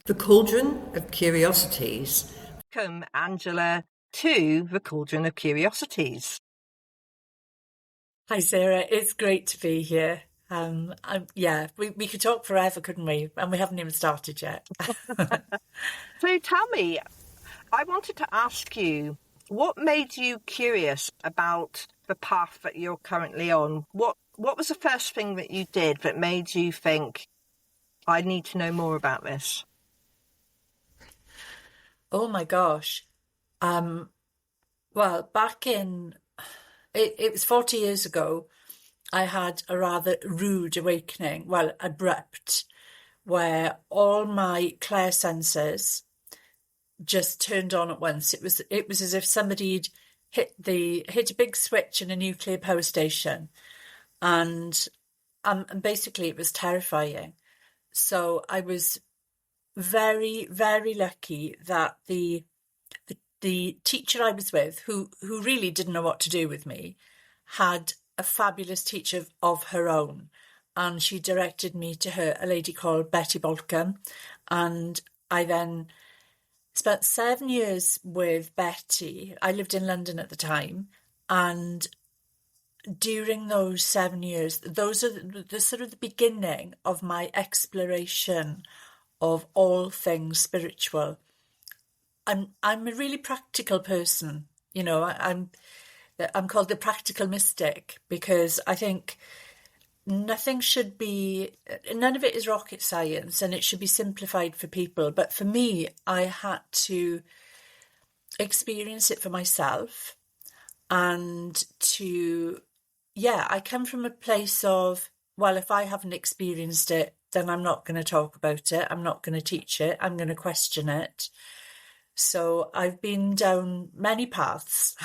The Cauldron of Curiosities. Welcome, Angela, to the Cauldron of Curiosities. Hi, Sarah. It's great to be here. We could talk forever, couldn't we? And we haven't even started yet. So tell me, I wanted to ask you, what made you curious about the path that you're currently on? What was the first thing that you did that made you think, I need to know more about this? Oh my gosh. Well, back in, it was 40 years ago, I had a rather rude awakening, well, abrupt, where all my clair senses just turned on at once. It was as if somebody'd hit a big switch in a nuclear power station, and basically it was terrifying. So I was very, very lucky that the teacher I was with, who really didn't know what to do with me, had a fabulous teacher of her own, and she directed me to her, a lady called Betty Bolcom, and I then spent 7 years with Betty. I lived in London at the time, and during those 7 years, those are the sort of the beginning of my exploration of all things spiritual. I'm a really practical person, you know. I'm called the practical mystic because I think none of it is rocket science, and it should be simplified for people. But for me, I had to experience it for myself, and I come from a place of, well, if I haven't experienced it, then I'm not going to talk about it. I'm not going to teach it. I'm going to question it. So I've been down many paths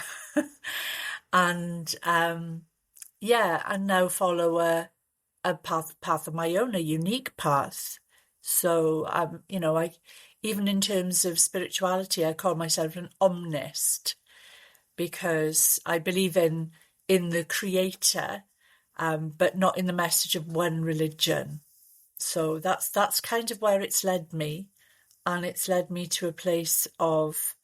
and now follow a path of my own, a unique path. So, I even in terms of spirituality, I call myself an omnist because I believe in the creator, but not in the message of one religion. So that's kind of where it's led me. And it's led me to a place of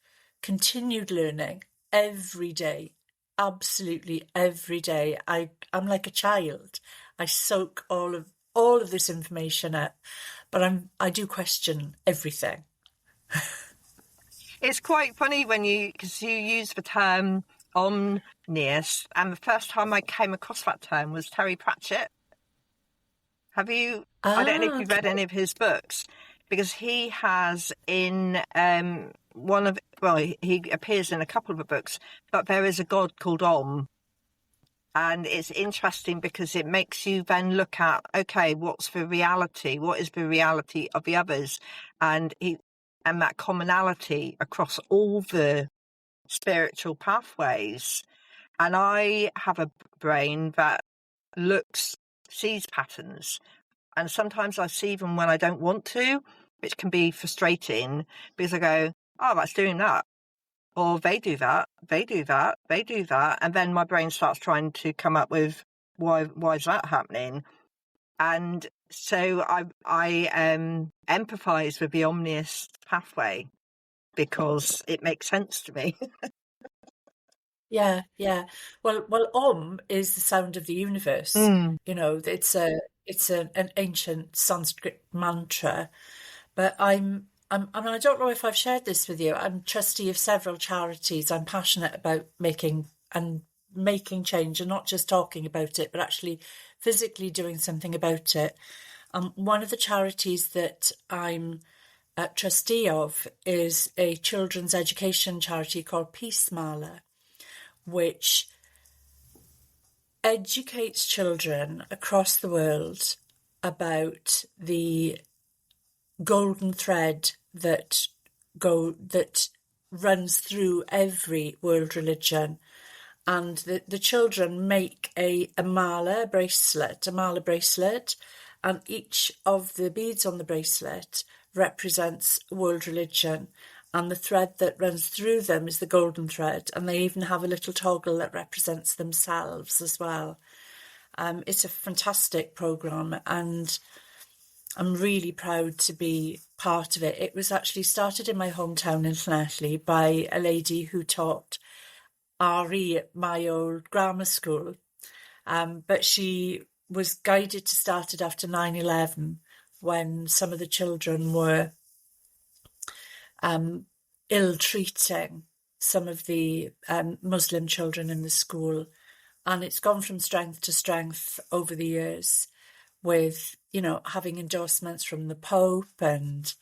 continued learning every day, absolutely every day. I'm like a child. I soak all of this information up, but I do question everything. It's quite funny because you use the term omnious, and the first time I came across that term was Terry Pratchett. Have you? I don't know if you've read any of his books, because he has he appears in a couple of the books, but there is a god called Om. And it's interesting because it makes you then look at, okay, what's the reality? What is the reality of the others? And that commonality across all the spiritual pathways. And I have a brain that sees patterns. And sometimes I see them when I don't want to, which can be frustrating because I go, oh, that's doing that. Or they do that, they do that, they do that. And then my brain starts trying to come up with why is that happening? And so I empathize with the omnious pathway because it makes sense to me. Yeah. Well, Om is the sound of the universe. You know, it's an ancient Sanskrit mantra, but I don't know if I've shared this with you. I'm trustee of several charities. I'm passionate about making change, and not just talking about it, but actually physically doing something about it. One of the charities that I'm a trustee of is a children's education charity called Peace Mala, which educates children across the world about the golden thread that runs through every world religion. And the children make a mala bracelet, and each of the beads on the bracelet represents world religion. And the thread that runs through them is the golden thread. And they even have a little toggle that represents themselves as well. It's a fantastic programme, and I'm really proud to be part of it. It was actually started in my hometown in Llanelli by a lady who taught RE at my old grammar school. But she was guided to start it after 9/11, when some of the children were ill-treating some of the Muslim children in the school. And it's gone from strength to strength over the years, with, having endorsements from the Pope and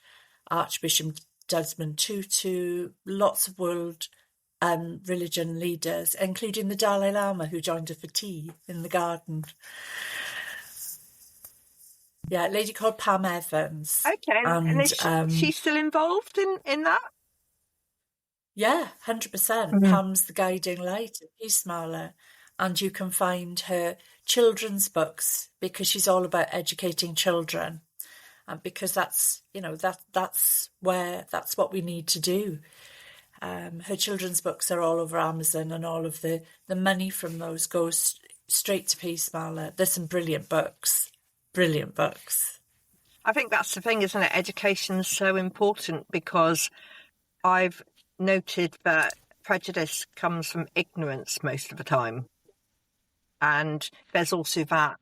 Archbishop Desmond Tutu, lots of world religion leaders, including the Dalai Lama, who joined her for tea in the garden. Yeah, a lady called Pam Evans. Okay, and is she still involved in that? Yeah, 100%. Pam's the guiding light at Peace Marler. And you can find her children's books, because she's all about educating children. And because that's what we need to do. Her children's books are all over Amazon, and all of the money from those goes straight to Peace Marler. There's some brilliant books. I think that's the thing, isn't it? Education's so important, because I've noted that prejudice comes from ignorance most of the time. And there's also that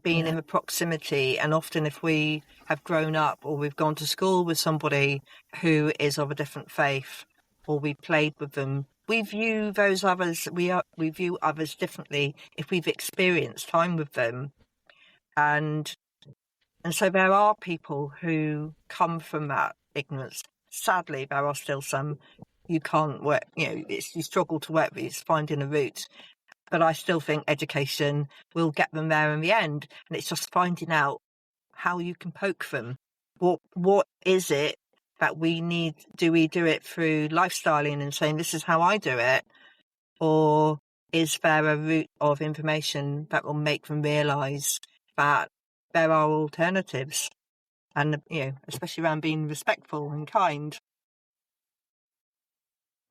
being in the proximity. And often if we have grown up, or we've gone to school with somebody who is of a different faith, or we played with them, we view those others, we view others differently if we've experienced time with them. And so there are people who come from that ignorance. Sadly, there are still some you can't work, you struggle to work with, it's finding a route. But I still think education will get them there in the end. And it's just finding out how you can poke them. What is it that we need? Do we do it through lifestyling and saying, this is how I do it? Or is there a route of information that will make them realise that there are alternatives? And, especially around being respectful and kind.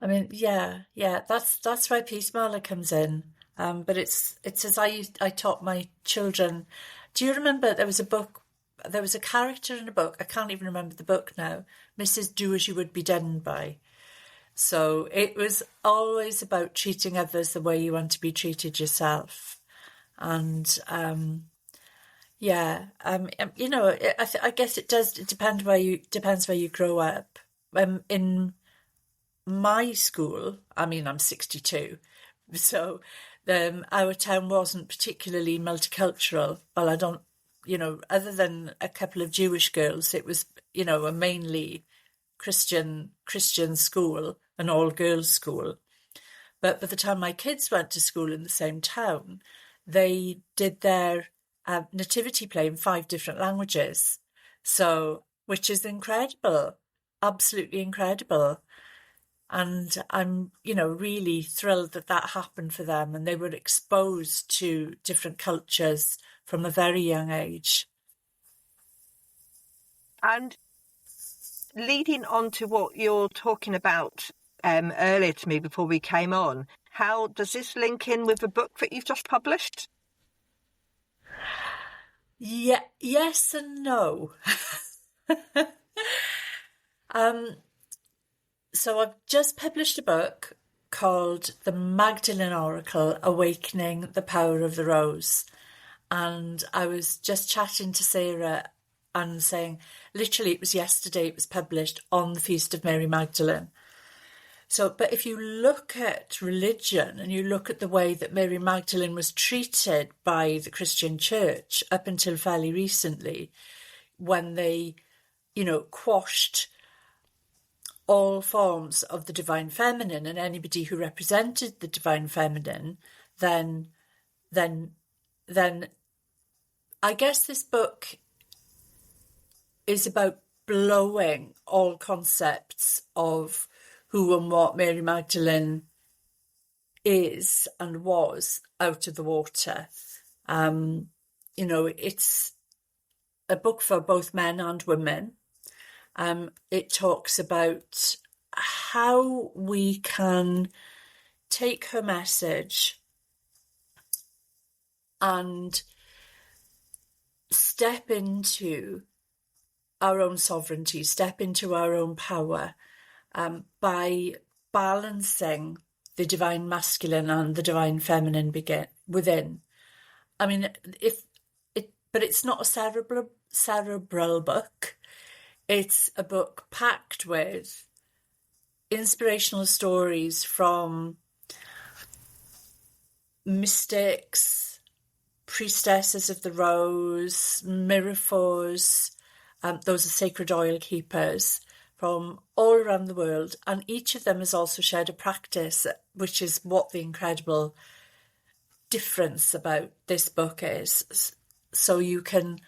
I mean, yeah, that's where Peace Marler comes in. But it's as I taught my children. Do you remember there was a character in a book, I can't even remember the book now, Mrs. Do As You Would Be Done By. So it was always about treating others the way you want to be treated yourself. And I guess it depends where you grow up. In my school, I mean, I'm 62, so our town wasn't particularly multicultural. Well, I don't, other than a couple of Jewish girls, it was, a mainly Christian school, an all-girls school. But by the time my kids went to school in the same town, they did their nativity play in 5 different languages. So, which is incredible, absolutely incredible. And I'm, really thrilled that happened for them, and they were exposed to different cultures from a very young age. And leading on to what you're talking about earlier to me before we came on, how does this link in with the book that you've just published? Yeah, yes and no. So I've just published a book called The Magdelene Oracle, Awakening the Power of the Rose. And I was just chatting to Sarah and saying, literally, it was yesterday it was published on the Feast of Mary Magdalene. So, but if you look at religion and you look at the way that Mary Magdalene was treated by the Christian Church up until fairly recently, when they, quashed all forms of the divine feminine and anybody who represented the divine feminine, then I guess this book is about blowing all concepts of who and what Mary Magdalene is and was out of the water. It's a book for both men and women. It talks about how we can take her message and step into our own sovereignty, step into our own power by balancing the divine masculine and the divine feminine within. I mean, but it's not a cerebral book. It's a book packed with inspirational stories from mystics, priestesses of the rose, mirrors, those are sacred oil keepers from all around the world. And each of them has also shared a practice, which is what the incredible difference about this book is. So you can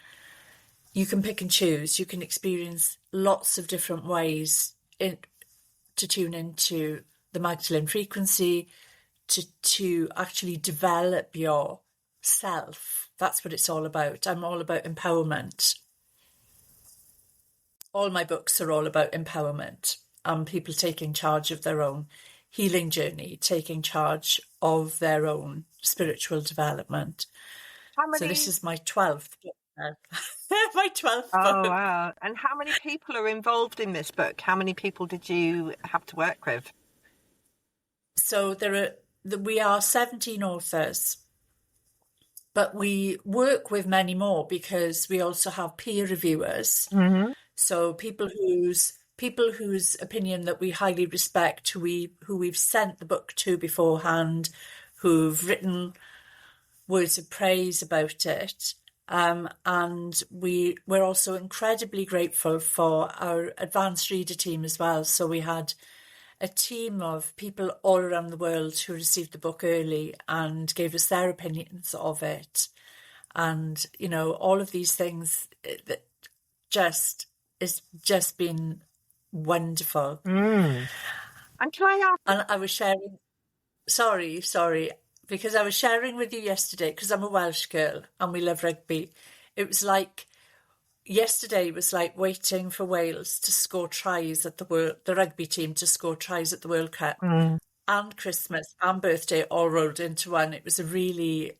pick and choose. You can experience lots of different ways to tune into the Magdalene frequency, to actually develop your self. That's what it's all about. I'm all about empowerment. All my books are all about empowerment and people taking charge of their own healing journey, taking charge of their own spiritual development. So this is my 12th book now. My 12th book. Oh, wow. And how many people are involved in this book? How many people did you have to work with? So we are 17 authors, but we work with many more because we also have peer reviewers. Mm-hmm. So people whose opinion that we highly respect, who we've sent the book to beforehand, who've written words of praise about it. And we're also incredibly grateful for our advanced reader team as well. So we had a team of people all around the world who received the book early and gave us their opinions of it. And, you know, all of these things that it's just been wonderful. Mm. And can I ask? And I was sharing, sorry, because I was sharing with you yesterday, because I'm a Welsh girl and we love rugby. It was like, yesterday was like waiting for Wales to score tries at the rugby team to score tries at the World Cup. And Christmas and birthday all rolled into one. It was a really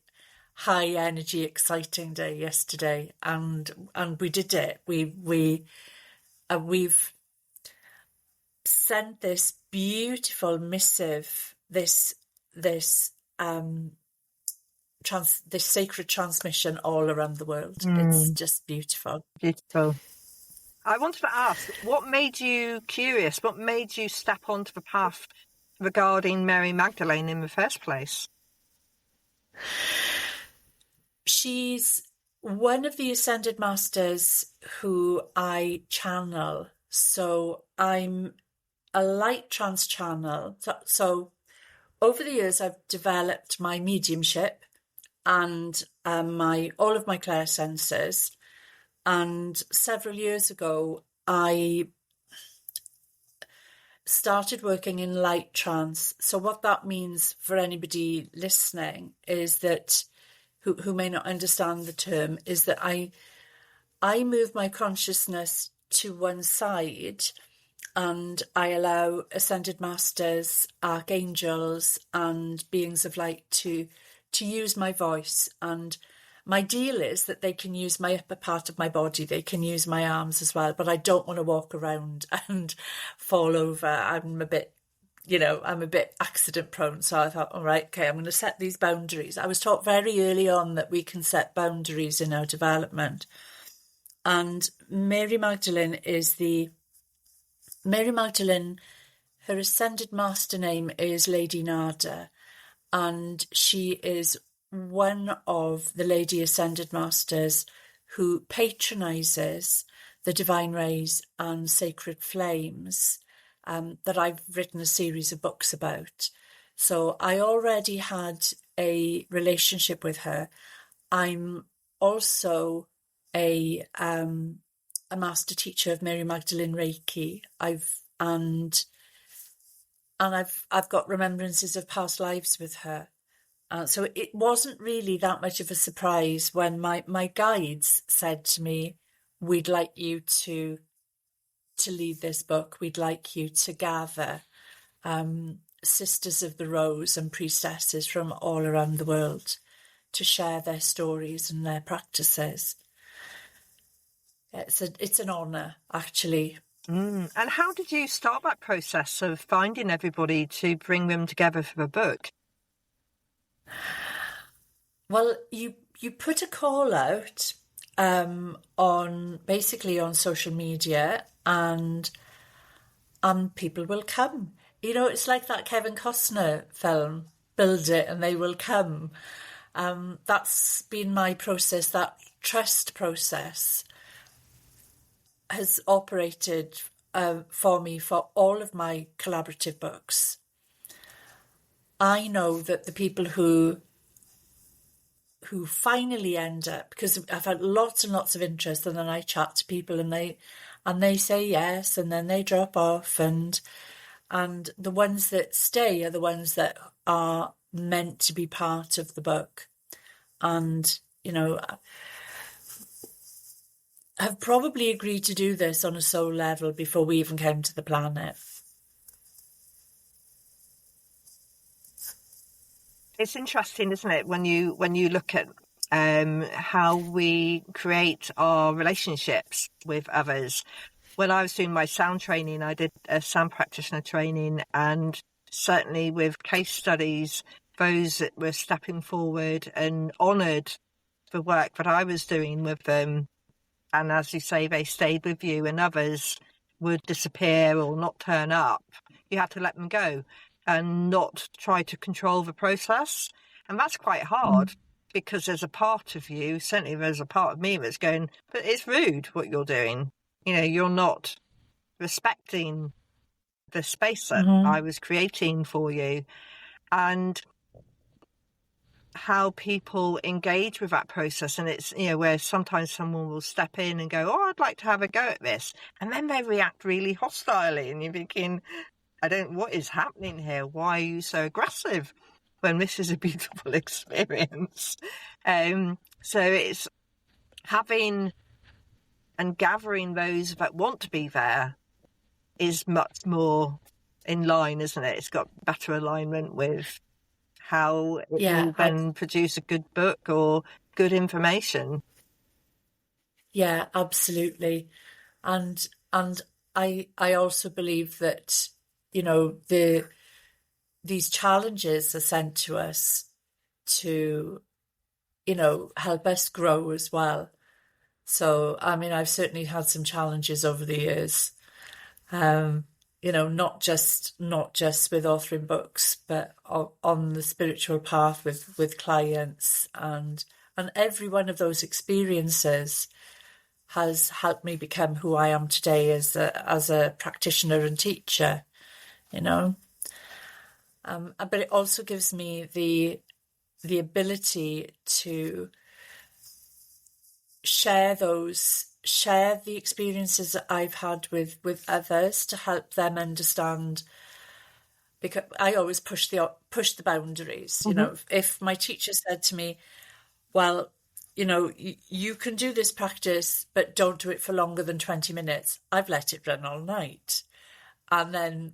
high energy, exciting day yesterday, and we did it. We've sent this beautiful missive, this sacred transmission all around the world. It's just beautiful. Beautiful. I wanted to ask, what made you curious? What made you step onto the path regarding Mary Magdalene in the first place? She's one of the Ascended Masters who I channel. So I'm a light trance channel. So over the years, I've developed my mediumship and all of my clairsenses. And several years ago, I started working in light trance. So what that means for anybody listening is that who may not understand the term is that I move my consciousness to one side and I allow Ascended Masters, archangels and beings of light to use my voice. And my deal is that they can use my upper part of my body, they can use my arms as well, but I don't want to walk around and fall over. I'm a bit accident prone. So I thought, all right, okay, I'm going to set these boundaries. I was taught very early on that we can set boundaries in our development. And Mary Magdalene, her Ascended Master name is Lady Nada. And she is one of the Lady Ascended Masters who patronizes the divine rays and sacred flames that I've written a series of books about. So I already had a relationship with her. I'm also a master teacher of Mary Magdalene Reiki. I've got remembrances of past lives with her. So it wasn't really that much of a surprise when my guides said to me, we'd like you to lead this book. We'd like you to gather sisters of the rose and priestesses from all around the world to share their stories and their practices. It's an honour, actually. And how did you start that process of finding everybody to bring them together for a book? Well, you put a call out on social media, and people will come. It's like that Kevin Costner film, Build It and They Will Come. That's been my process. That trust process has operated for me for all of my collaborative books. I know that the people who finally end up, because I've had lots and lots of interest, and then I chat to people and they say yes, and then they drop off, and the ones that stay are the ones that are meant to be part of the book, and have probably agreed to do this on a soul level before we even came to the planet. It's interesting, isn't it, when you look at how we create our relationships with others. When I was doing my sound training, I did a sound practitioner training, and certainly with case studies, those that were stepping forward and honoured the work that I was doing with them, and as you say, they stayed with you, and others would disappear or not turn up, you had to let them go and not try to control the process. And that's quite hard, because there's a part of you, certainly there's a part of me that's going, but it's rude what you're doing. You're not respecting the space that I was creating for you. And how people engage with that process. And it's, where sometimes someone will step in and go, oh, I'd like to have a go at this. And then they react really hostilely, and you're thinking, what is happening here? Why are you so aggressive when this is a beautiful experience? So it's having and gathering those that want to be there is much more in line, isn't it? It's got better alignment with how it will then produce a good book or good information. Yeah, absolutely. And I also believe that, these challenges are sent to us to, help us grow as well. So, I've certainly had some challenges over the years, not just with authoring books, but on the spiritual path with clients, and every one of those experiences has helped me become who I am today as a practitioner and teacher, but it also gives me the ability to share the experiences that I've had with others, to help them understand, because I always push the boundaries. If my teacher said to me, well, you can do this practice, but don't do it for longer than 20 minutes. I've let it run all night. And then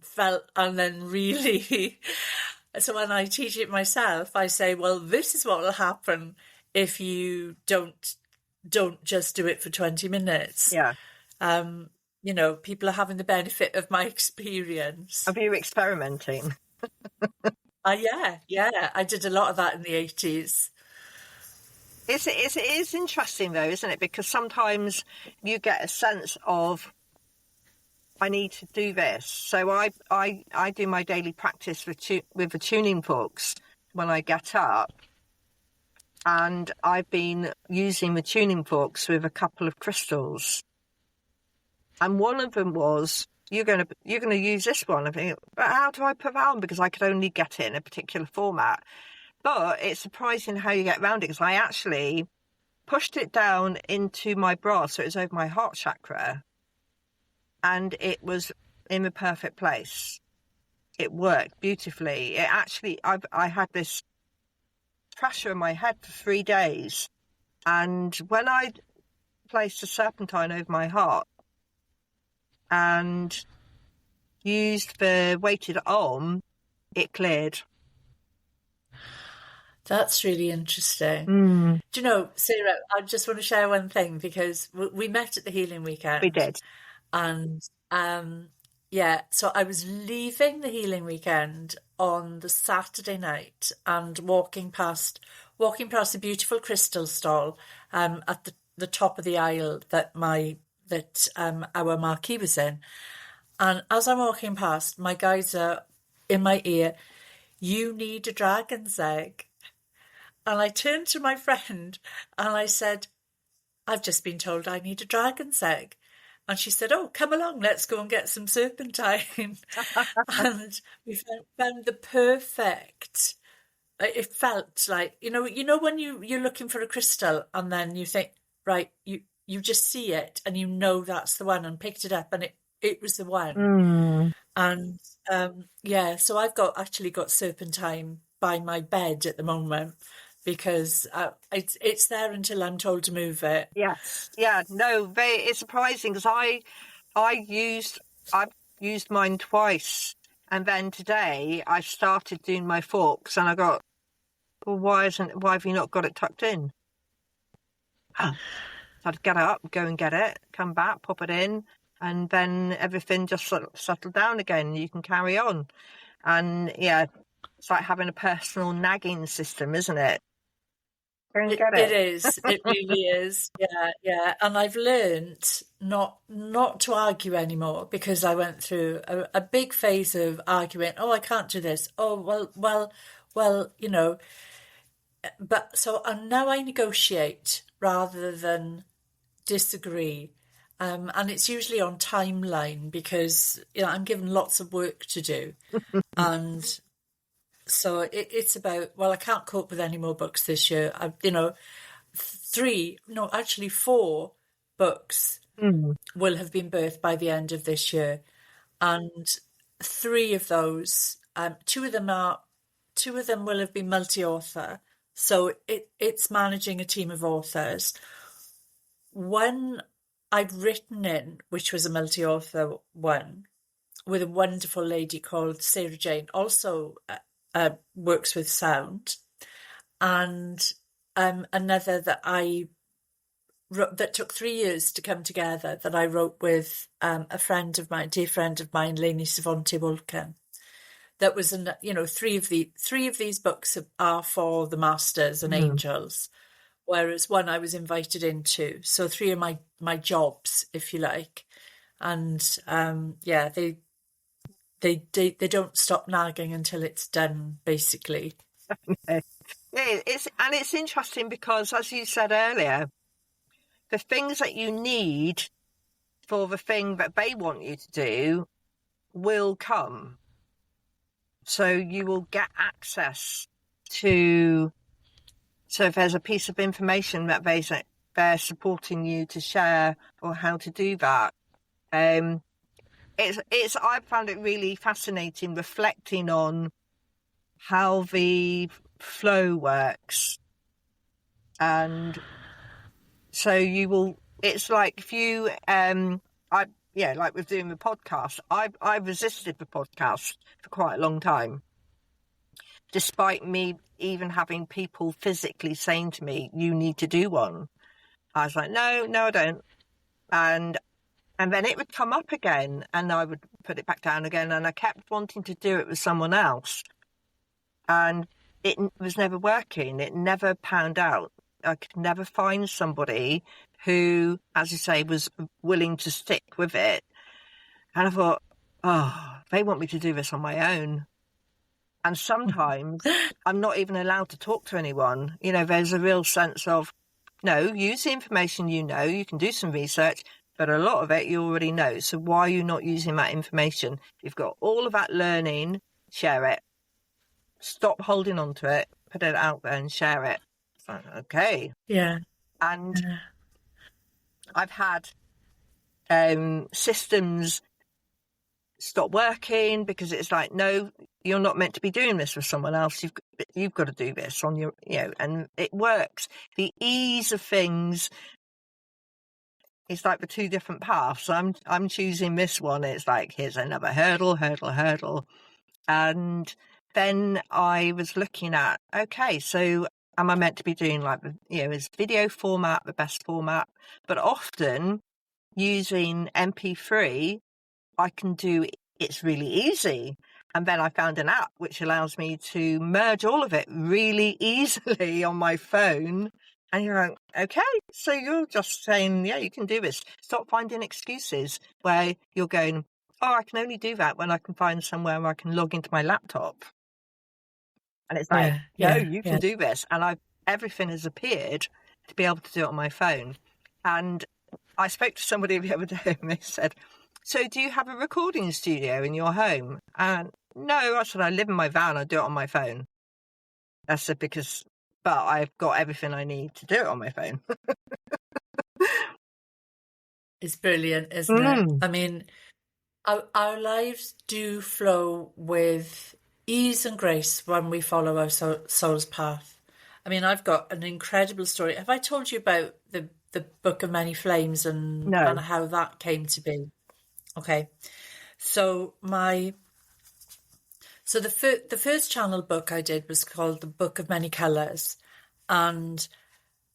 really, so when I teach it myself, I say, well, this is what will happen if you don't just do it for 20 minutes. Yeah. People are having the benefit of my experience. Are you experimenting? Yeah. I did a lot of that in the 80s. It is interesting, though, isn't it? Because sometimes you get a sense of, I need to do this. So I do my daily practice with the tuning forks when I get up. And I've been using the tuning forks with a couple of crystals. And one of them was, you're going to use this one. I think, but how do I put that on? Because I could only get it in a particular format. But it's surprising how you get around it, because I actually pushed it down into my bra, so it was over my heart chakra, and it was in the perfect place. It worked beautifully. It actually, I had this pressure in my head for 3 days, and when I placed a serpentine over my heart and used the weighted Om, it cleared. That's really interesting. Mm, Do you know, Sarah, I just want to share one thing because we met at the healing we weekend, did. and yeah, so I was leaving the healing weekend on the Saturday night and walking past a beautiful crystal stall at the top of the aisle that our marquee was in. And as I'm walking past, my guides are in my ear, "You need a dragon's egg." And I turned to my friend and I said, "I've just been told I need a dragon's egg." And she said, "Oh, come along, let's go and get some serpentine." And we found the perfect. It felt like, when you're looking for a crystal and then you think, right, you just see it and you know that's the one, and picked it up and it was the one. Mm. And yeah, so I've actually got serpentine by my bed at the moment because it's there until I'm told to move it. Yes. Yeah. No, it's surprising because I've used mine twice, and then today I started doing my forks, and I got, well, why have you not got it tucked in? So I'd get up, go and get it, come back, pop it in, and then everything just sort of settled down again. You can carry on, and yeah, it's like having a personal nagging system, isn't it? Go and get It it. is. It really is. Yeah, yeah. And I've learnt not to argue anymore because I went through a big phase of arguing. Oh, I can't do this. Oh, well, But so and now I negotiate rather than disagree. And it's usually on timeline because I'm given lots of work to do, and so it's about, well, I can't cope with any more books this year. Actually 4 books Mm. will have been birthed by the end of this year, and 3 of those, two of them will have been multi-author. So it's managing a team of authors. One I'd written in, which was a multi-author one, with a wonderful lady called Sarah Jane, also works with sound, and another that I wrote that took 3 years to come together, that I wrote with a friend of mine, dear friend of mine, Lainey Savonte Wilkin. That was, three of these books are for the masters and angels, whereas one I was invited into. So 3 are my jobs, if you like, and yeah, they don't stop nagging until it's done, basically. Yeah, it's interesting because, as you said earlier, the things that you need for the thing that they want you to do will come. So you will get access to. So if there's a piece of information that they're supporting you to share or how to do that, I found it really fascinating reflecting on how the flow works. And so it's like if you, like with doing the podcast, I resisted the podcast for quite a long time, despite me even having people physically saying to me, "You need to do one." I was like, no, I don't. And then it would come up again and I would put it back down again. And I kept wanting to do it with someone else. And it was never working. It never panned out. I could never find somebody who, as you say, was willing to stick with it. And I thought, oh, they want me to do this on my own. And sometimes I'm not even allowed to talk to anyone. There's a real sense of, no, use the information you can do some research, but a lot of it you already know. So why are you not using that information? You've got all of that learning, share it. Stop holding on to it, put it out there and share it. Okay. Yeah. And I've had systems stop working because it's like, no, you're not meant to be doing this with someone else. You've got to do this on your, and it works. The ease of things is like the 2 different paths. I'm choosing this one. It's like, here's another hurdle. And then I was looking at, okay, so am I meant to be doing like, is video format the best format? But often using MP3, I can do, it's really easy. And then I found an app which allows me to merge all of it really easily on my phone. And you're like, okay, so you're just saying, yeah, you can do this. Stop finding excuses where you're going, oh, I can only do that when I can find somewhere where I can log into my laptop. And it's like, no, you can do this. And everything has appeared to be able to do it on my phone. And I spoke to somebody the other day and they said, so do you have a recording studio in your home? And no, I said, I live in my van, I do it on my phone. I said, but I've got everything I need to do it on my phone. It's brilliant, isn't it? I mean, our lives do flow with ease and grace when we follow our soul's path. I mean, I've got an incredible story. Have I told you about the Book of Many Flames and how that came to be? Okay, so the first channel book I did was called The Book of Many Colours, and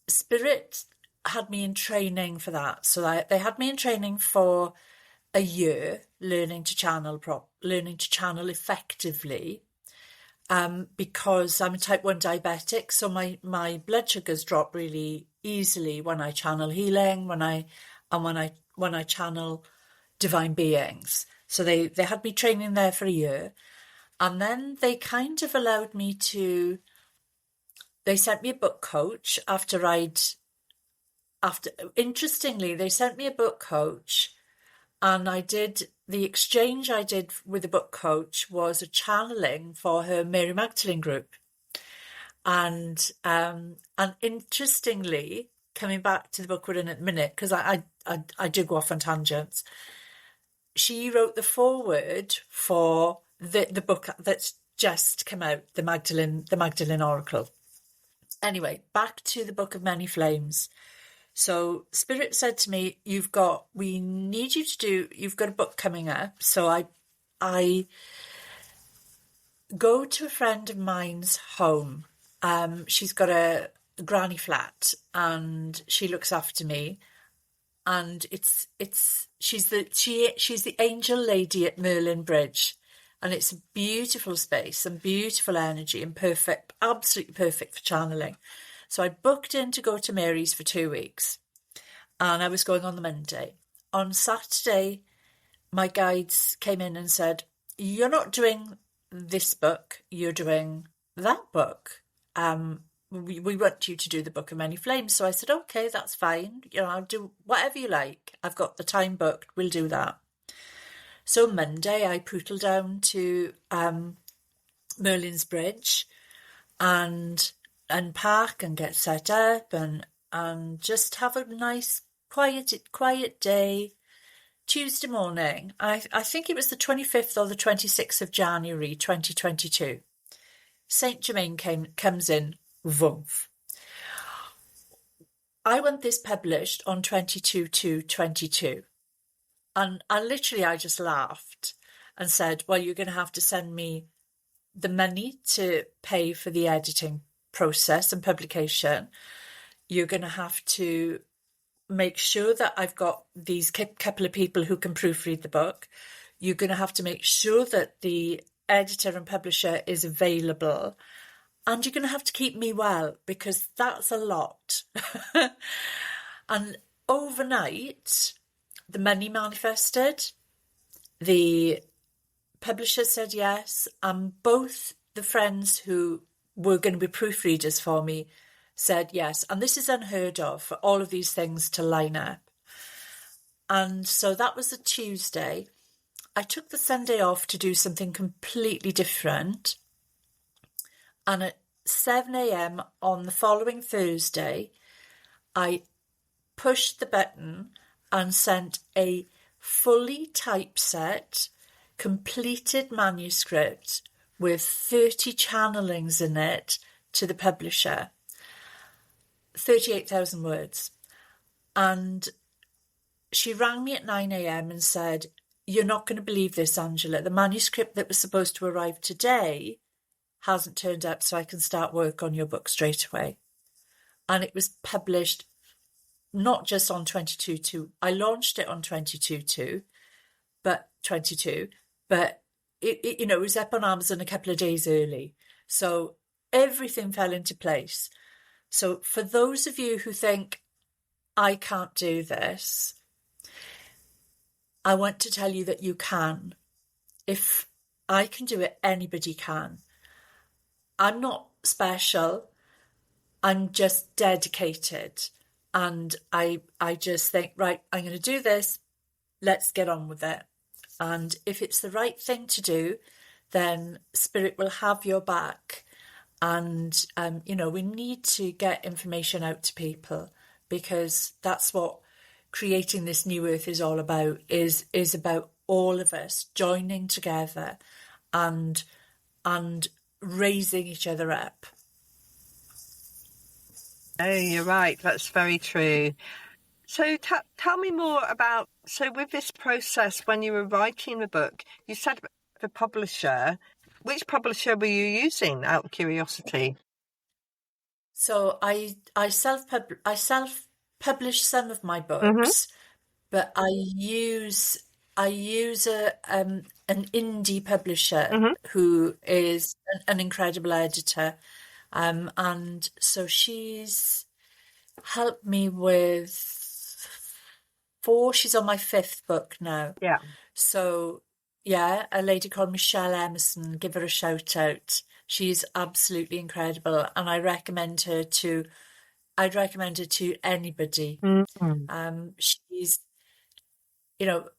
Spirit had me in training for that. So they had me in training for a year, learning to channel effectively, because I'm a type 1 diabetic, so my blood sugars drop really easily when I channel healing, when I channel divine beings. So they had me training there for a year, and then they kind of allowed me to. They sent me a book coach interestingly, they sent me a book coach, and the exchange I did with the book coach was a channeling for her Mary Magdelene group. And interestingly, coming back to the book we're in at the minute, because I do go off on tangents, she wrote the foreword for the book that's just come out, the Magdelene Oracle. Anyway, back to the Book of Many Flames. So Spirit said to me, you've got a book coming up. So I go to a friend of mine's home. She's got a granny flat and she looks after me. And she's the angel lady at Merlin Bridge. And it's a beautiful space and beautiful energy and absolutely perfect for channeling. So I booked in to go to Mary's for 2 weeks, and I was going on the Monday. On Saturday, my guides came in and said, you're not doing this book, you're doing that book. We want you to do the Book of Many Flames. So I said, okay, that's fine. I'll do whatever you like. I've got the time booked. We'll do that. So Monday, I pootled down to Merlin's Bridge and unpack and get set up and just have a nice quiet day. Tuesday morning, I think it was the 25th or the 26th of January 2022. Saint Germain comes in, vroom. I want this published on 22/2/22. And I just laughed and said, well, you're going to have to send me the money to pay for the editing process and publication. You're going to have to make sure that I've got these couple of people who can proofread the book. You're going to have to make sure that the editor and publisher is available. And you're going to have to keep me well, because that's a lot. And overnight, the money manifested. The publisher said yes, and both the friends who were going to be proofreaders for me said yes. And this is unheard of for all of these things to line up. And so that was a Tuesday. I took the Sunday off to do something completely different. And at 7 a.m. on the following Thursday, I pushed the button and sent a fully typeset, completed manuscript with 30 channelings in it to the publisher. 38,000 words. And she rang me at 9 a.m. and said, you're not going to believe this, Angela. The manuscript that was supposed to arrive today hasn't turned up, so I can start work on your book straight away. And it was published not just on 22.2. I launched it on 22.2, but it was up on Amazon a couple of days early. So everything fell into place. So for those of you who think, I can't do this, I want to tell you that you can. If I can do it, anybody can. I'm not special. I'm just dedicated. And I just think, right, I'm going to do this. Let's get on with it. And if it's the right thing to do, then Spirit will have your back. And, we need to get information out to people, because that's what creating this new earth is all about, is about all of us joining together and raising each other up. Oh, you're right. That's very true. So tell me more about, so with this process, when you were writing the book, you said the publisher. Which publisher were you using, out of curiosity? So I self-publish some of my books, but I use an indie publisher who is an incredible editor, and so she's helped me with 4. She's on my 5th book now. Yeah. So yeah, a lady called Michelle Emerson, give her a shout out. She's absolutely incredible, and I'd recommend her to anybody. She's,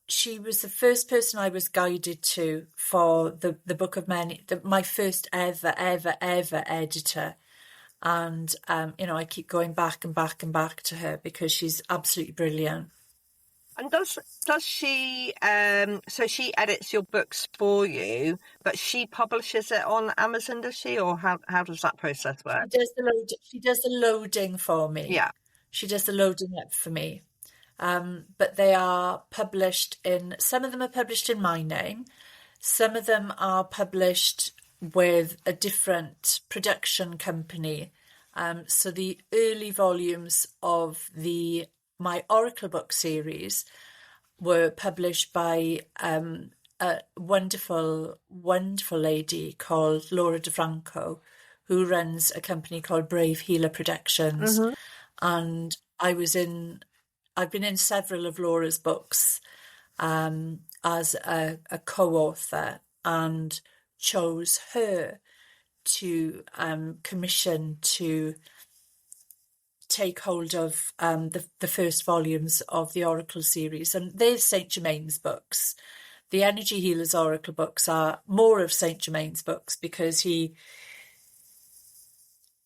she was the first person I was guided to for the Book of Many, my first ever editor. And, I keep going back and back and back to her because she's absolutely brilliant. And does she, so she edits your books for you, but she publishes it on Amazon, does she? Or how does that process work? She does the loading for me. Yeah. She does the loading up for me. But they are published some of them are published in my name. Some of them are published with a different production company. So the early volumes of my Oracle book series were published by a wonderful, wonderful lady called Laura DeFranco, who runs a company called Brave Healer Productions. And I've been in several of Laura's books as a co-author, and chose her to commission to take hold of the first volumes of the Oracle series. And they're Saint Germain's books. The Energy Healers Oracle books are more of Saint Germain's books, because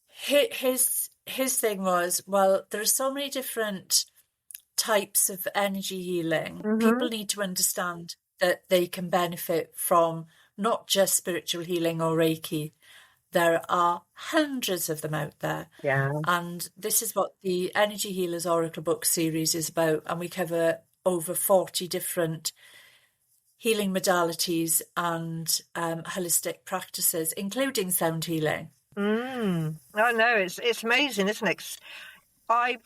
his thing was, well, there are so many different types of energy healing. People need to understand that they can benefit from not just spiritual healing or Reiki. There are hundreds of them out there. Yeah. And this is what the Energy Healers Oracle book series is about. And we cover over 40 different healing modalities and holistic practices, including sound healing. Oh no, it's amazing, isn't it? I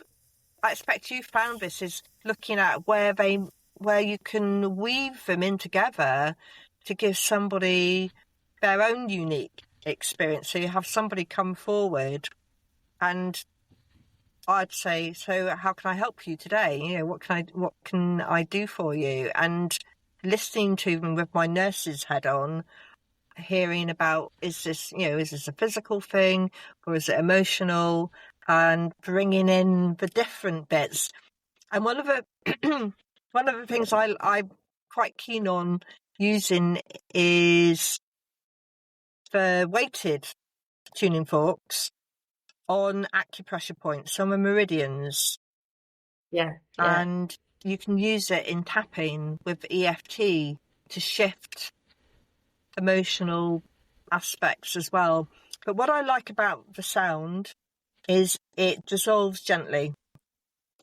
expect you found this is looking at where you can weave them in together to give somebody their own unique experience. So you have somebody come forward and I'd say, so how can I help you today? What can I do for you? And listening to them with my nurse's head on, hearing about, is this a physical thing or is it emotional, and bringing in the different bits. And one of the things I'm quite keen on using is the weighted tuning forks on acupressure points, on the meridians. Yeah. And you can use it in tapping with EFT to shift emotional aspects as well. But what I like about the sound is it dissolves gently.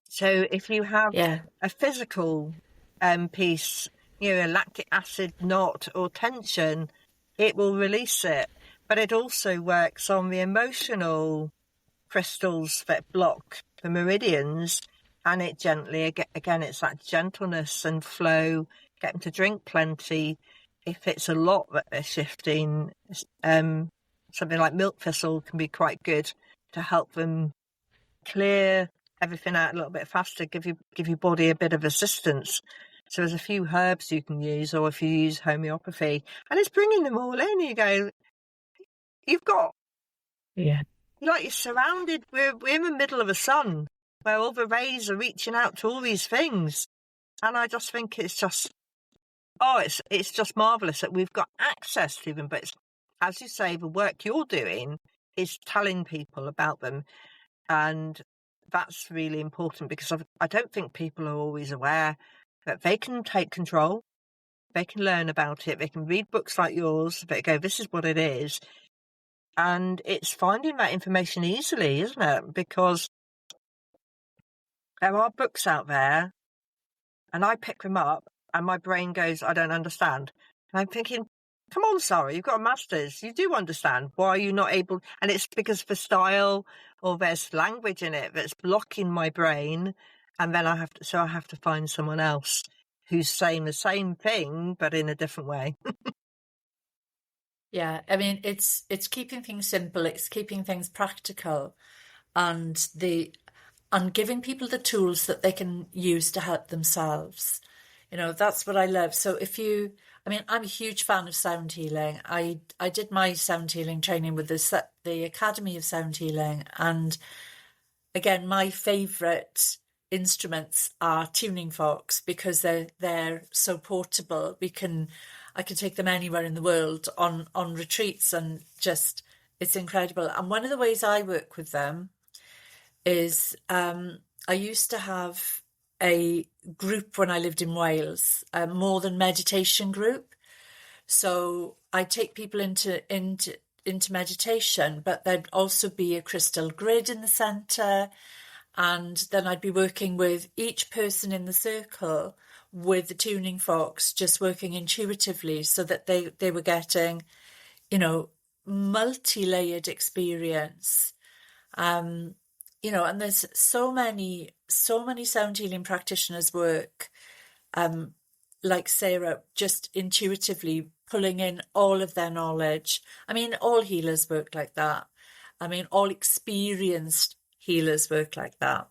So if you have a physical piece, a lactic acid knot or tension, it will release it. but it also works on the emotional crystals that block the meridians, and it gently, again, it's that gentleness and flow, get them to drink plenty. If it's a lot that they're shifting, something like milk thistle can be quite good to help them clear everything out a little bit faster, give your body a bit of assistance. So there's a few herbs you can use, or if you use homeopathy, and it's bringing them all in. You go, you've got, Yeah. you're surrounded. We're in the middle of a sun where all the rays are reaching out to all these things, and I just think it's just, it's just marvelous that we've got access to them. But it's, as you say, the work you're doing is telling people about them, and that's really important, because I don't think people are always aware that they can take control, they can learn about it, they can read books like yours, they go, this is what it is. And it's finding that information easily, isn't it? Because there are books out there, and I pick them up, and my brain goes, I don't understand. And I'm thinking, come on, Sarah, you've got a master's. You do understand. Why are you not able? And it's because the style, or there's language in it that's blocking my brain. And then I have to find someone else who's saying the same thing, but in a different way. Yeah, I mean, it's keeping things simple, it's keeping things practical, and giving people the tools that they can use to help themselves. That's what I love. So I'm a huge fan of sound healing. I did my sound healing training with the Academy of Sound Healing, and again, my favourite instruments are tuning forks, because they're so portable. I can take them anywhere in the world on retreats, and just, it's incredible. And one of the ways I work with them is I used to have a group when I lived in Wales, a more than meditation group. So I take people into meditation, but there'd also be a crystal grid in the centre. And then I'd be working with each person in the circle with the tuning forks, just working intuitively, so that they were getting, multi-layered experience. And there's so many sound healing practitioners work, like Sarah, just intuitively pulling in all of their knowledge. I mean, all healers work like that. I mean, all experienced healers work like that.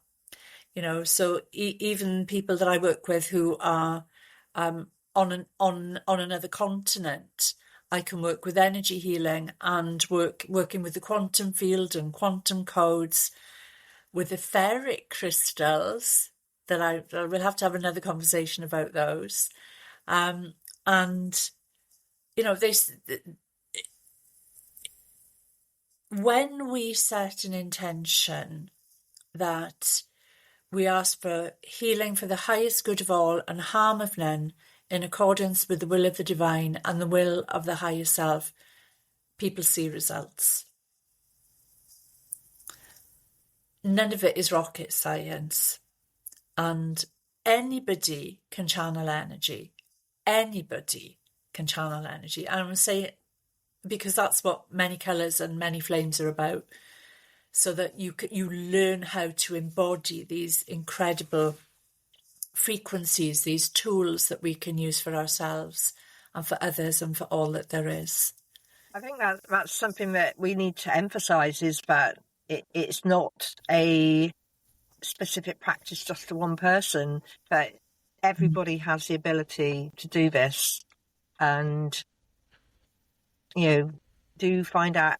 So even people that I work with who are on another continent, I can work with energy healing and working with the quantum field and quantum codes, with etheric crystals that I will have to have another conversation about those. When we set an intention that we ask for healing for the highest good of all and harm of none, in accordance with the will of the divine and the will of the higher self, people see results. None of it is rocket science, and anybody can channel energy. Anybody can channel energy. And I'm going to say it because that's what many colours and many flames are about, so that you learn how to embody these incredible frequencies, these tools that we can use for ourselves and for others and for all that there is. I think that's something that we need to emphasise, is that it's not a specific practice just to one person, but everybody has the ability to do this. And, do find out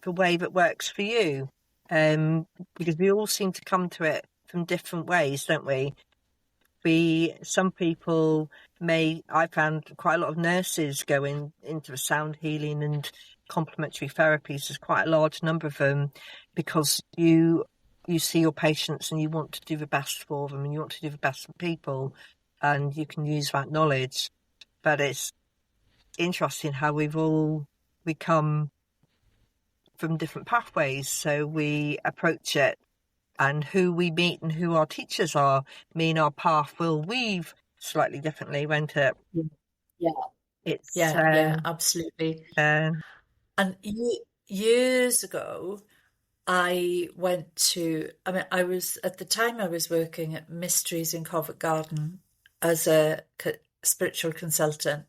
the way that works for you. Because we all seem to come to it from different ways, don't we? Some people I found quite a lot of nurses go into the sound healing and complementary therapies. There's quite a large number of them, because you see your patients and you want to do the best for them, and you want to do the best for people, and you can use that knowledge. But it's interesting how we come from different pathways, so we approach it, and who we meet and who our teachers are mean our path will weave slightly differently, won't it? Yeah. It's Yeah, absolutely. And years ago, I went to, I mean, I was, at the time, I was working at Mysteries in Covent Garden as a spiritual consultant.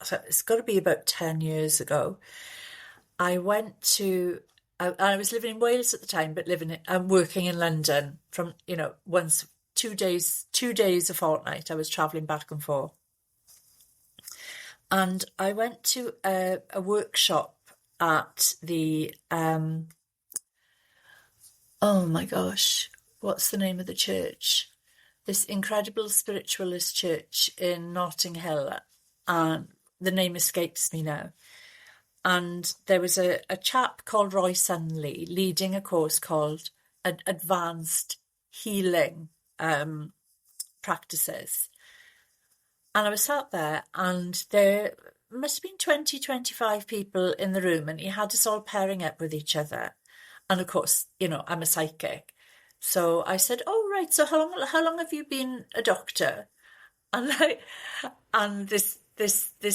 So it's got to be about 10 years ago. I went to, I was living in Wales at the time, but working in London from, once, 2 days a fortnight. I was traveling back and forth. And I went to a workshop at the, oh my gosh, what's the name of the church? This incredible spiritualist church in Notting Hill. And the name escapes me now. And there was a chap called Roy Sunley leading a course called Advanced Healing Practices. And I was sat there, and there must have been 20, 25 people in the room, and he had us all pairing up with each other. And of course, I'm a psychic. So I said, "Oh, right, so how long have you been a doctor?" And this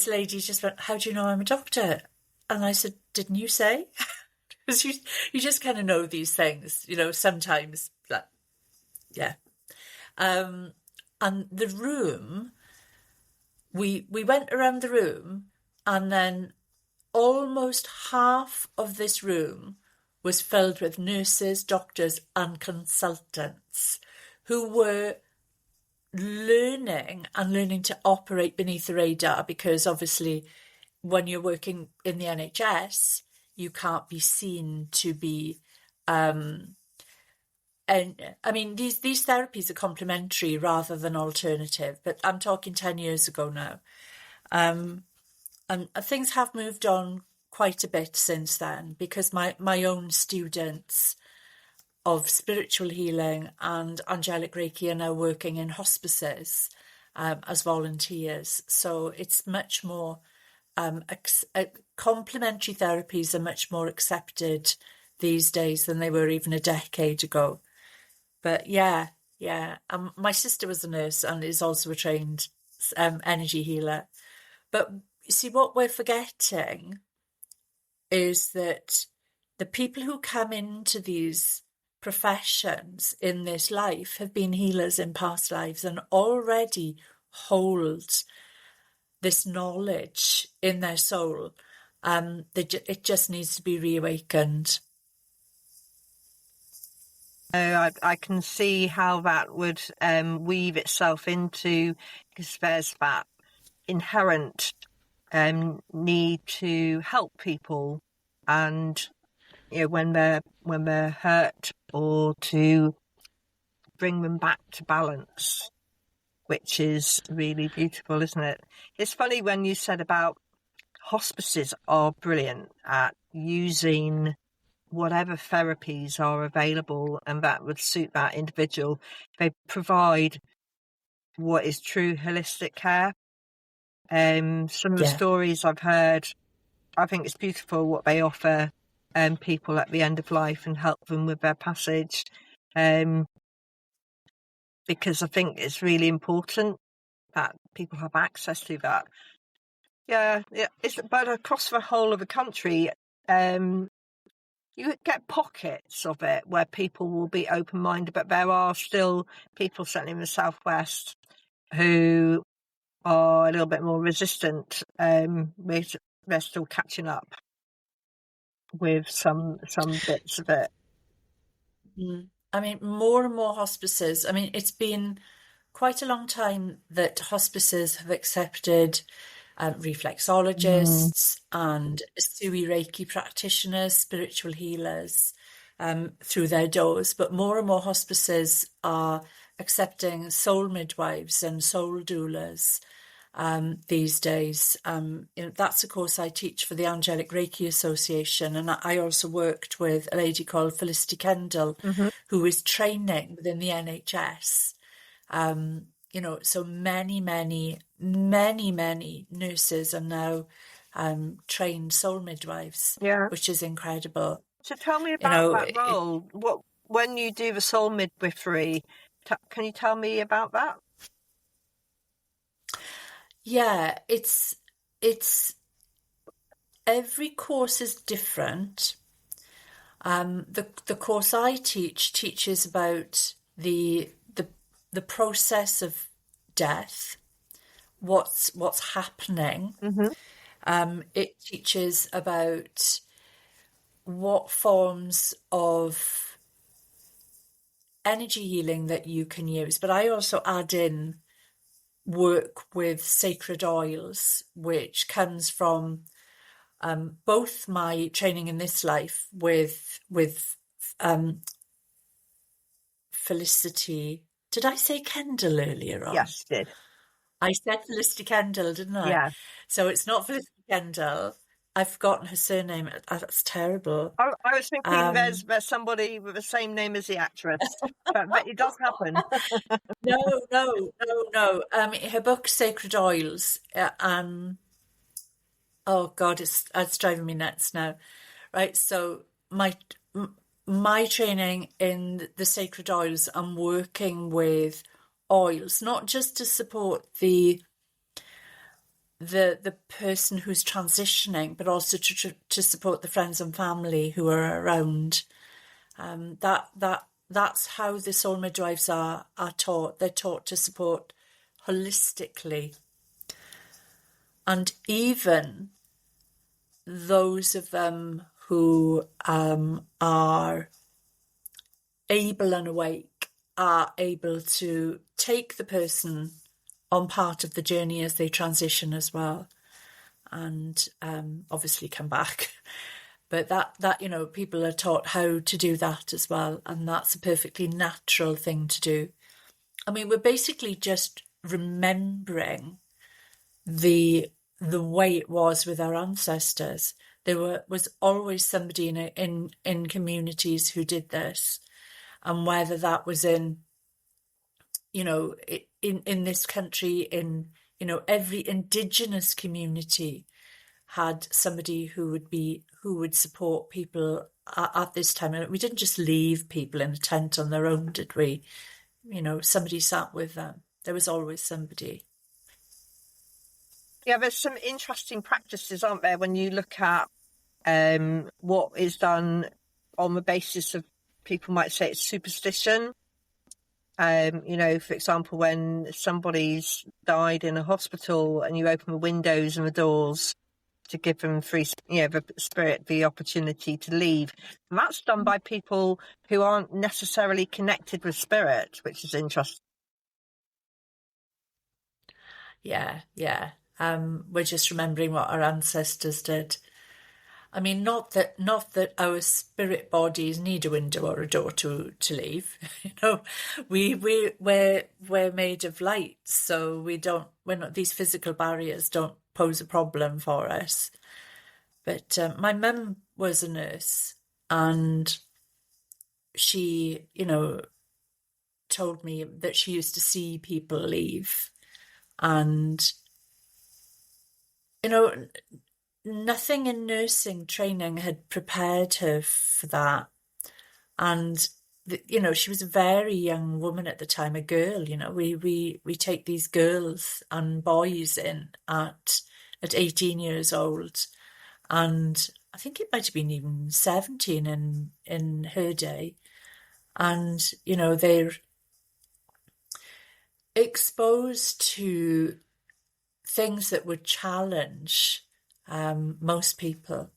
lady just went, "How do you know I'm a doctor?" And I said, "Didn't you say?" Because you just kind of know these things, sometimes. Yeah. And the room, we went around the room, and then almost half of this room was filled with nurses, doctors, and consultants who were learning to operate beneath the radar, because obviously when you're working in the NHS, you can't be seen to be, and I mean, these therapies are complementary rather than alternative, but I'm talking 10 years ago now. And things have moved on quite a bit since then, because my own students of spiritual healing and angelic Reiki are now working in hospices as volunteers. So it's much more, complementary therapies are much more accepted these days than they were even a decade ago. But yeah. My sister was a nurse and is also a trained energy healer. But you see, what we're forgetting is that the people who come into these professions in this life have been healers in past lives and already hold this knowledge in their soul. It just needs to be reawakened. I can see how that would weave itself into, because there's that inherent need to help people, and when they're hurt, or to bring them back to balance, which is really beautiful, isn't it? It's funny when you said about hospices are brilliant at using whatever therapies are available and that would suit that individual. They provide what is true holistic care. Some of the stories I've heard, I think it's beautiful what they offer people at the end of life and help them with their passage. Because I think it's really important that people have access to that. Yeah, but across the whole of the country, you get pockets of it where people will be open-minded, but there are still people, certainly in the southwest, who are a little bit more resistant. They're still catching up with some bits of it. I mean, more and more hospices. I mean, it's been quite a long time that hospices have accepted reflexologists and Sui Reiki practitioners, spiritual healers through their doors. But more and more hospices are accepting soul midwives and soul doulas these days. That's a course I teach for the Angelic Reiki Association, and I also worked with a lady called Felicity Kendall, who is training within the NHS. So many nurses are now trained soul midwives, which is incredible. So tell me about that role. When you do the soul midwifery, can you tell me about that? Yeah, it's every course is different. The course I teach teaches about the process of death, what's happening. It teaches about what forms of energy healing that you can use, but I also add in work with sacred oils, which comes from both my training in this life with Felicity. Did I say Kendall earlier on? Yes, you did. I said Felicity Kendall, didn't I? Yeah. So it's not Felicity Kendall. I've forgotten her surname. That's terrible. I was thinking there's somebody with the same name as the actress, but it does happen. No. Her book Sacred Oils. Oh God, it's driving me nuts now. Right. So my training in the sacred oils, I'm working with oils, not just to support the person who's transitioning, but also to support the friends and family who are around. That's how the soul midwives are taught. They're taught to support holistically. And even those of them who are able and awake are able to take the person on part of the journey as they transition as well, and obviously come back. But that people are taught how to do that as well, and that's a perfectly natural thing to do. I mean, we're basically just remembering the way it was with our ancestors. There was always somebody in communities who did this, and whether that was in this country, in every indigenous community had somebody who would support people at this time. And we didn't just leave people in a tent on their own, did we? Somebody sat with them. There was always somebody. Yeah, there's some interesting practices, aren't there, when you look at what is done on the basis of, people might say it's superstition. For example, when somebody's died in a hospital and you open the windows and the doors to give them the spirit the opportunity to leave. And that's done by people who aren't necessarily connected with spirit, which is interesting. Yeah. We're just remembering what our ancestors did. I mean, not that our spirit bodies need a window or a door to leave. We're made of light, so these physical barriers don't pose a problem for us. But my mum was a nurse, and she, told me that she used to see people leave, and nothing in nursing training had prepared her for that. And she was a very young woman at the time, a girl. We take these girls and boys in at 18 years old, and I think it might have been even 17 in her day. And they're exposed to things that would challenge most people.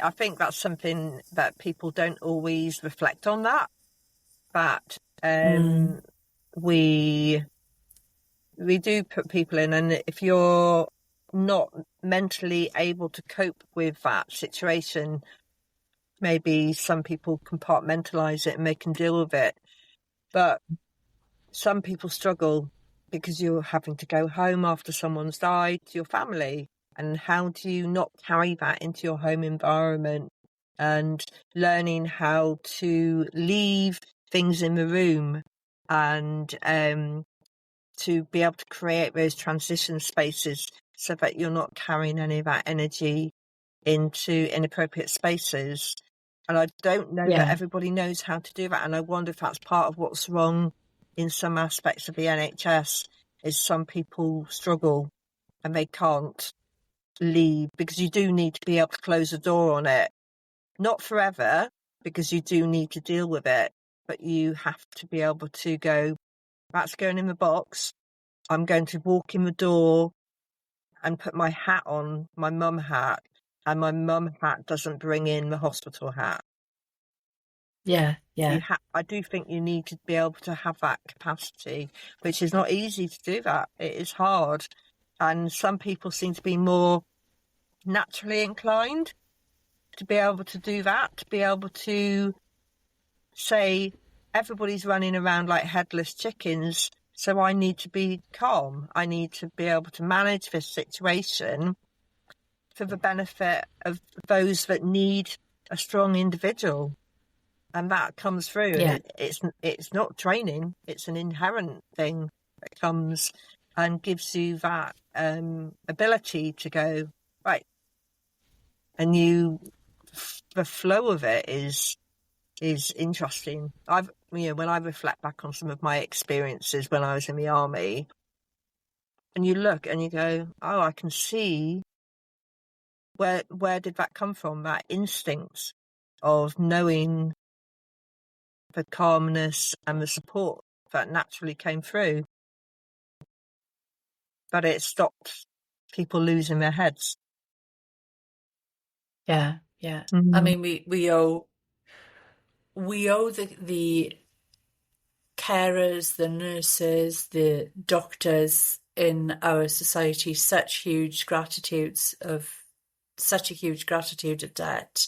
I think that's something that people don't always reflect on, but we do put people in, and if you're not mentally able to cope with that situation, maybe some people compartmentalize it and they can deal with it, but some people struggle because you're having to go home after someone's died to your family. And how do you not carry that into your home environment? And learning how to leave things in the room, and to be able to create those transition spaces so that you're not carrying any of that energy into inappropriate spaces. And I don't know that everybody knows how to do that. And I wonder if that's part of what's wrong in some aspects of the NHS, is some people struggle and they can't leave, because you do need to be able to close the door on it. Not forever, because you do need to deal with it, but you have to be able to go, that's going in the box. I'm going to walk in the door and put my hat on, my mum hat, and my mum hat doesn't bring in the hospital hat. Yeah, yeah. I do think you need to be able to have that capacity, which is not easy to do that. It is hard. And some people seem to be more naturally inclined to be able to do that, to be able to say, everybody's running around like headless chickens, so I need to be calm. I need to be able to manage this situation for the benefit of those that need a strong individual. And that comes through. Yeah. And it's not training, it's an inherent thing that comes and gives you that ability to go, right. And the flow of it is interesting. When I reflect back on some of my experiences when I was in the army, and you look and you go, oh, I can see where did that come from? That instinct of knowing the calmness and the support that naturally came through. But it stopped people losing their heads. Yeah, yeah. Mm-hmm. I mean, we owe the carers, the nurses, the doctors in our society such a huge gratitude of debt,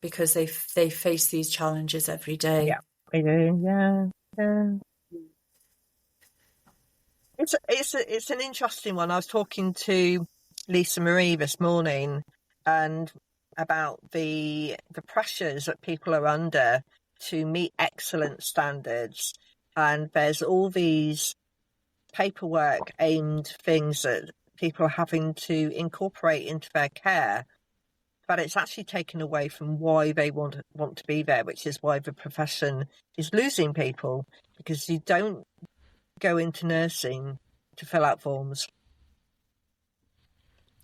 because they face these challenges every day. Yeah, they do. Yeah. It's an interesting one. I was talking to Lisa Marie this morning, and about the pressures that people are under to meet excellent standards, and there's all these paperwork aimed things that people are having to incorporate into their care, but it's actually taken away from why they want to be there, which is why the profession is losing people, because you don't go into nursing to fill out forms,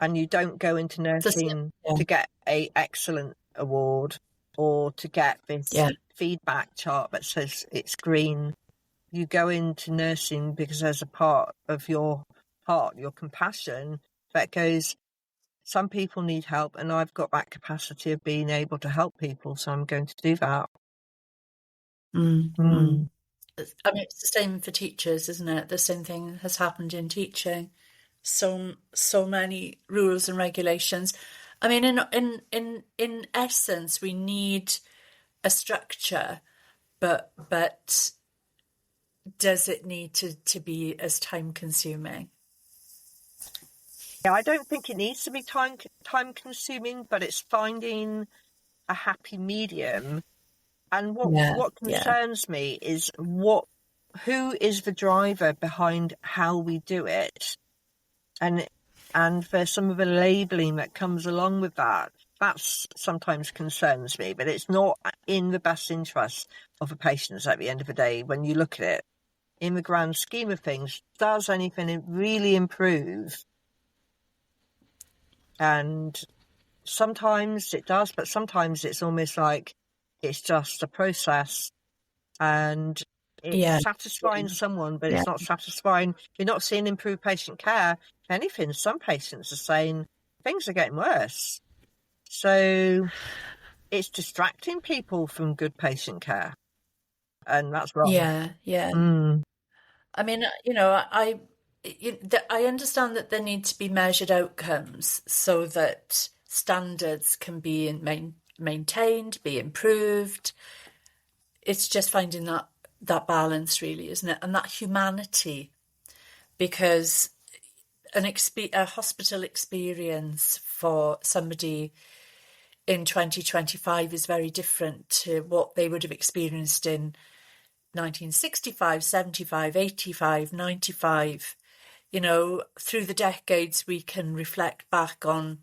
and you don't go into nursing to get a excellent award or to get this feedback chart that says it's green. You go into nursing because there's a part of your heart, your compassion, that goes, some people need help, and I've got that capacity of being able to help people, so I'm going to do that. I mean, it's the same for teachers, isn't it? The same thing has happened in teaching. So many rules and regulations. I mean, in essence, we need a structure, but does it need to be as time consuming? Yeah, I don't think it needs to be time consuming, but it's finding a happy medium. And what concerns me is who is the driver behind how we do it, and there's some of the labelling that comes along with that. That sometimes concerns me, but it's not in the best interest of the patients at the end of the day. When you look at it, in the grand scheme of things, does anything really improve? And sometimes it does, but sometimes it's almost like it's just a process, and it's satisfying someone, but it's not satisfying. You're not seeing improved patient care. If anything, some patients are saying things are getting worse. So it's distracting people from good patient care, and that's wrong. Yeah. I mean, I understand that there need to be measured outcomes so that standards can be maintained, be improved. It's just finding that balance, really, isn't it? And that humanity, because a hospital experience for somebody in 2025 is very different to what they would have experienced in 1965, 75, 85, 95. Through the decades, we can reflect back on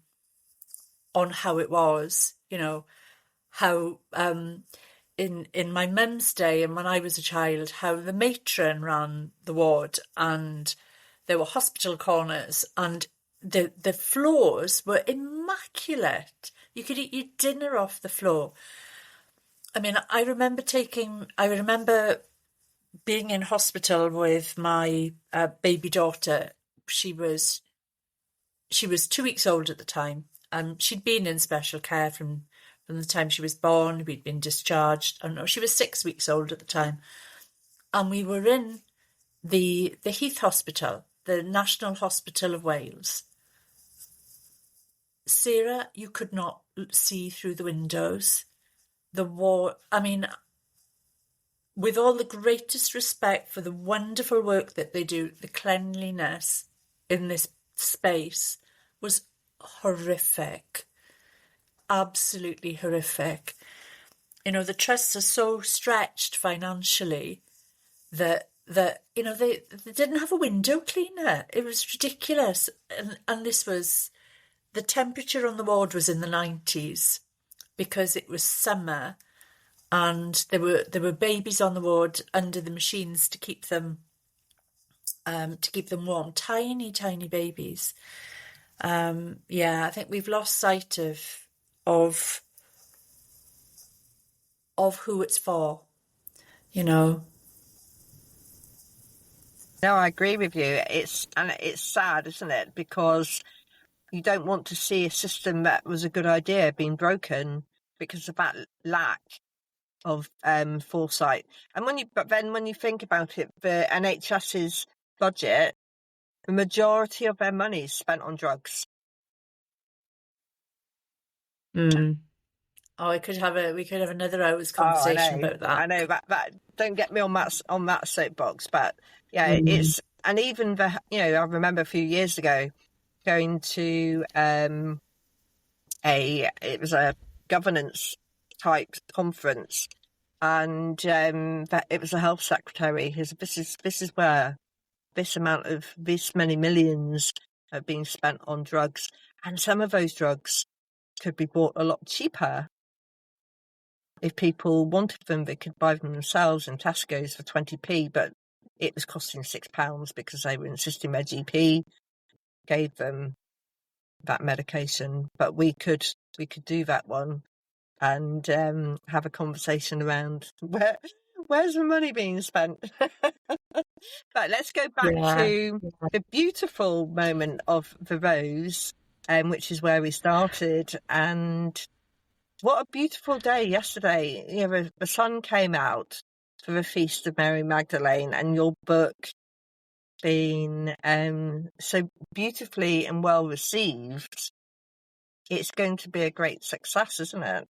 how it was, how in my mum's day and when I was a child, how the matron ran the ward and there were hospital corners, and the floors were immaculate. You could eat your dinner off the floor. I mean, I remember being in hospital with my baby daughter. She was 2 weeks old at the time. She'd been in special care from the time she was born. We'd been discharged. Oh no, she was 6 weeks old at the time. And we were in the Heath Hospital, the National Hospital of Wales. Sarah, you could not see through the windows. The wall, I mean, with all the greatest respect for the wonderful work that they do, the cleanliness in this space was horrific. Absolutely horrific. You know, the trusts are so stretched financially that you know, they didn't have a window cleaner. It was ridiculous. And this was, the temperature on the ward was in the 90s because it was summer, and there were babies on the ward under the machines to keep them warm. Tiny, tiny babies. I think we've lost sight of who it's for, you know. No, I agree with you. It's sad, isn't it? Because you don't want to see a system that was a good idea being broken because of that lack of foresight. And when you think about it, the NHS's budget, the majority of their money is spent on drugs. Mm. Oh, we could have another hour's conversation about that. I know that. Don't get me on that soapbox, but yeah, it's, and even I remember a few years ago going to it was a governance type conference, and that it was a health secretary. This is where this many millions are being spent on drugs, and some of those drugs could be bought a lot cheaper. If people wanted them, they could buy them themselves in Tesco's for 20p, but it was costing £6 because they were insisting their GP gave them that medication. But we could do that one and have a conversation around where's the money being spent. But let's go back to the beautiful moment of the rose, which is where we started. And what a beautiful day yesterday. You know, the sun came out for the Feast of Mary Magdalene, and your book being so beautifully and well received. It's going to be a great success, isn't it?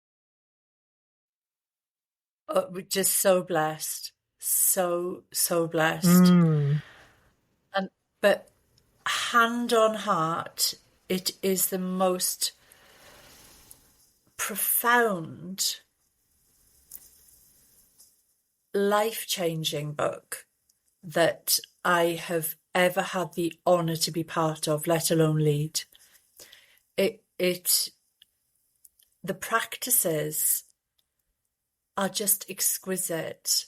Oh, we're just so blessed. So blessed. But hand on heart, it is the most profound, life-changing book that I have ever had the honour to be part of, let alone lead. The practices are just exquisite,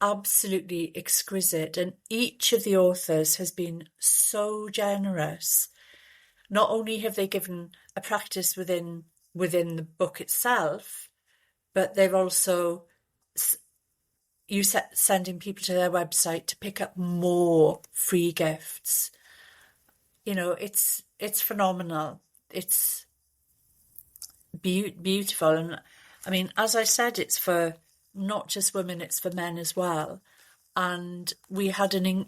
absolutely exquisite, and each of the authors has been so generous. Not only have they given a practice within the book itself, but they're also sending people to their website to pick up more free gifts. You know, it's phenomenal. It's beautiful. And I mean, as I said, it's for not just women, it's for men as well. And we had a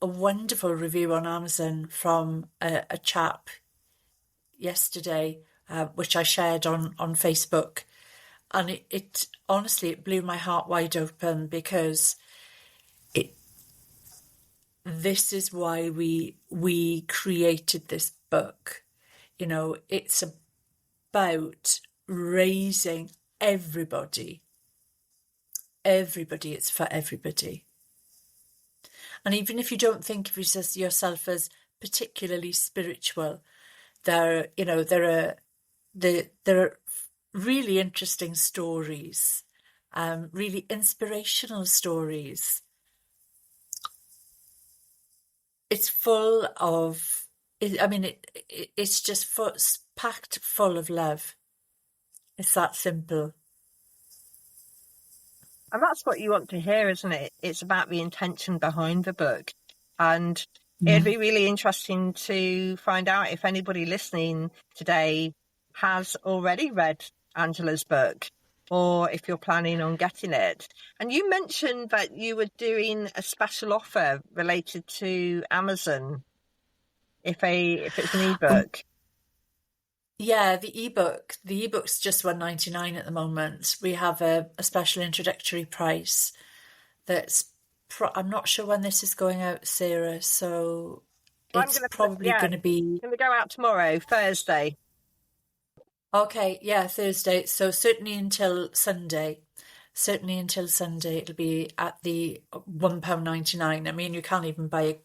wonderful review on Amazon from a chap yesterday, which I shared on Facebook, and it honestly, it blew my heart wide open, because this is why we created this book. You know, it's about raising everybody. It's for everybody. And even if you don't think of yourself as particularly spiritual, there are really interesting stories, really inspirational stories. it's full of, it's just packed full of love. It's that simple. And that's what you want to hear, isn't it? It's about the intention behind the book. And it'd be really interesting to find out if anybody listening today has already read Angela's book, or if you're planning on getting it. And you mentioned that you were doing a special offer related to Amazon if it's an ebook. Yeah, the ebook's just $1.99 at the moment. We have a special introductory price that's I'm not sure when this is going out, Sarah, so it's probably going to be... Going to go out tomorrow, Thursday. Okay, yeah, Thursday. So certainly until Sunday. It'll be at the £1.99. I mean, you can't even buy a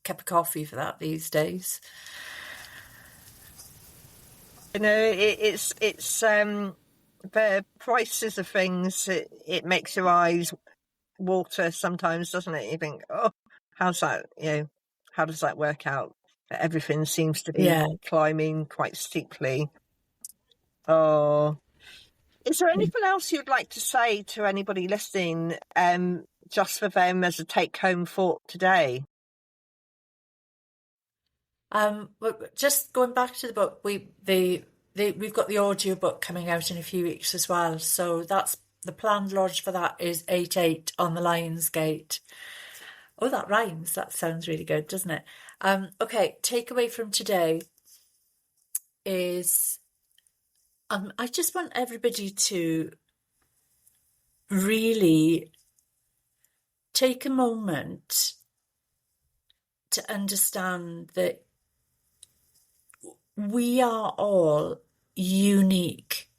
cup of coffee for that these days. You know, it's the prices of things. It makes your eyes water sometimes, doesn't it? You think, oh, how's that? How does that work out? Everything seems to be climbing quite steeply. Oh, is there anything else you'd like to say to anybody listening, just for them as a take-home thought today? Just going back to the book, we've got the audio book coming out in a few weeks as well. So that's the planned launch for that is 8/8 on the Lion's Gate. Oh, that rhymes. That sounds really good, doesn't it? Okay, takeaway from today is I just want everybody to really take a moment to understand that we are all unique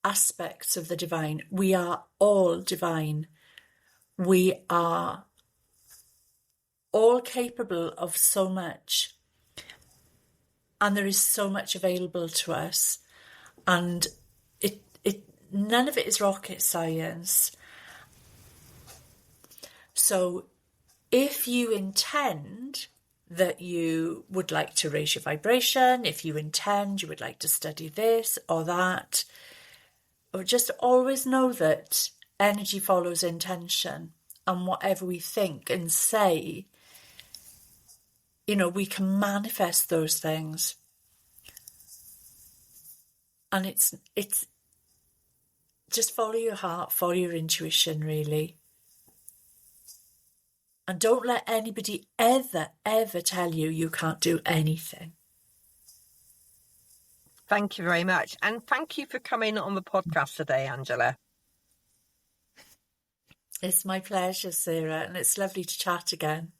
aspects of the divine. We are all divine. We are all capable of so much. And there is so much available to us. And none of it is rocket science. So if you intend that you would like to raise your vibration, if you intend you would like to study this or that, or just always know that energy follows intention, and whatever we think and say, we can manifest those things. And it's just follow your heart, follow your intuition, really. And don't let anybody ever tell you can't do anything. Thank you very much. And thank you for coming on the podcast today, Angela. It's my pleasure, Sarah, and it's lovely to chat again.